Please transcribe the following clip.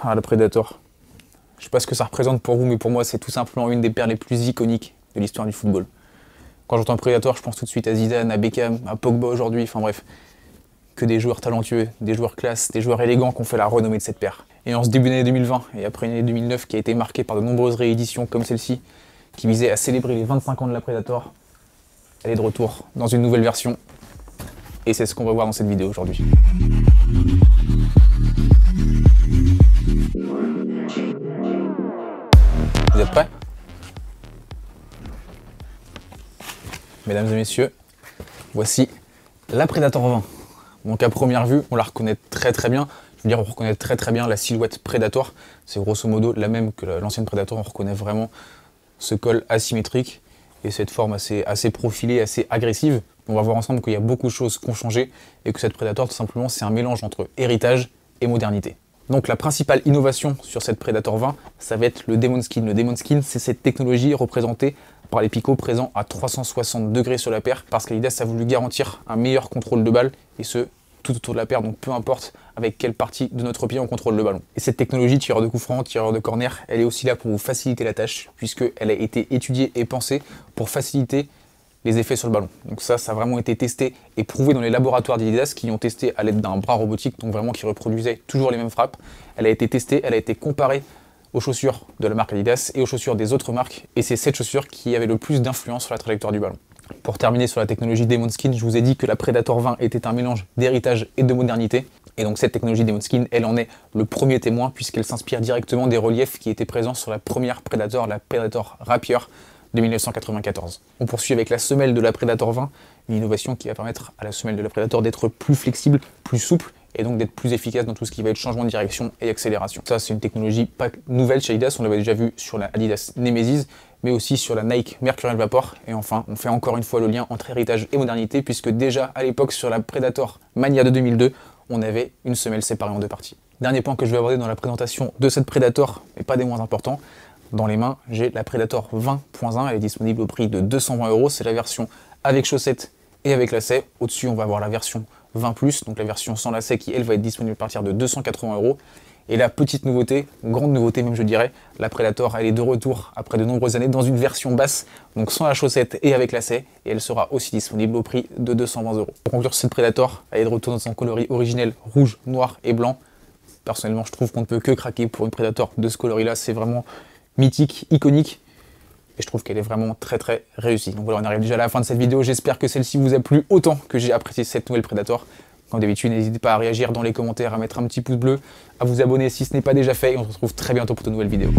Ah, le Predator. Je sais pas ce que ça représente pour vous, mais pour moi, c'est tout simplement une des paires les plus iconiques de l'histoire du football. Quand j'entends Predator, je pense tout de suite à Zidane, à Beckham, à Pogba aujourd'hui, enfin bref. Que des joueurs talentueux, des joueurs classe, des joueurs élégants qui ont fait la renommée de cette paire. Et en ce début d'année 2020, et après une année 2009 qui a été marquée par de nombreuses rééditions comme celle-ci, qui visait à célébrer les 25 ans de la Predator, elle est de retour dans une nouvelle version. Et c'est ce qu'on va voir dans cette vidéo aujourd'hui. Vous êtes prêts? Mesdames et messieurs, voici la Predator 20. Donc à première vue, on la reconnaît très bien. Je veux dire, on reconnaît très bien la silhouette Predator. C'est grosso modo la même que l'ancienne Predator. On reconnaît vraiment ce col asymétrique et cette forme assez profilée, assez agressive. On va voir ensemble qu'il y a beaucoup de choses qui ont changé et que cette Predator, tout simplement, c'est un mélange entre héritage et modernité. Donc la principale innovation sur cette Predator 20, ça va être le Demon Skin. Le Demon Skin, c'est cette technologie représentée par les picots présents à 360 degrés sur la paire, parce qu'Adidas a voulu garantir un meilleur contrôle de balle, et ce, tout autour de la paire, donc peu importe avec quelle partie de notre pied on contrôle le ballon. Et cette technologie, tireur de coup franc, tireur de corner, elle est aussi là pour vous faciliter la tâche, puisqu'elle a été étudiée et pensée pour faciliter les effets sur le ballon. Donc ça a vraiment été testé et prouvé dans les laboratoires d'Adidas qui ont testé à l'aide d'un bras robotique, donc vraiment qui reproduisait toujours les mêmes frappes. Elle a été testée, elle a été comparée aux chaussures de la marque Adidas et aux chaussures des autres marques, et c'est cette chaussure qui avait le plus d'influence sur la trajectoire du ballon. Pour terminer sur la technologie Demon Skin, je vous ai dit que la Predator 20 était un mélange d'héritage et de modernité, et donc cette technologie Demon Skin, elle en est le premier témoin puisqu'elle s'inspire directement des reliefs qui étaient présents sur la première Predator, la Predator Rapier de 1994. On poursuit avec la semelle de la Predator 20, une innovation qui va permettre à la semelle de la Predator d'être plus flexible, plus souple, et donc d'être plus efficace dans tout ce qui va être changement de direction et accélération. Ça, c'est une technologie pas nouvelle chez Adidas, on l'avait déjà vu sur la Adidas Nemesis, mais aussi sur la Nike Mercurial Vapor. Et enfin, on fait encore une fois le lien entre héritage et modernité, puisque déjà à l'époque sur la Predator Mania de 2002, on avait une semelle séparée en deux parties. Dernier point que je vais aborder dans la présentation de cette Predator, mais pas des moins importants, dans les mains, j'ai la Predator 20.1, elle est disponible au prix de 220 €, c'est la version avec chaussettes et avec lacets. Au-dessus, on va avoir la version 20+, donc la version sans lacets qui, elle, va être disponible à partir de 280 €. Et la petite nouveauté, grande nouveauté même je dirais, la Predator, elle est de retour après de nombreuses années dans une version basse, donc sans la chaussette et avec lacets, et elle sera aussi disponible au prix de 220 €. Pour conclure cette Predator, elle est de retour dans son coloris originel rouge, noir et blanc. Personnellement, je trouve qu'on ne peut que craquer pour une Predator de ce coloris-là, c'est vraiment mythique, iconique, et je trouve qu'elle est vraiment très réussie. Donc voilà, on arrive déjà à la fin de cette vidéo, j'espère que celle-ci vous a plu autant que j'ai apprécié cette nouvelle Predator. Comme d'habitude, n'hésitez pas à réagir dans les commentaires, à mettre un petit pouce bleu, à vous abonner si ce n'est pas déjà fait, et on se retrouve très bientôt pour de nouvelles vidéos.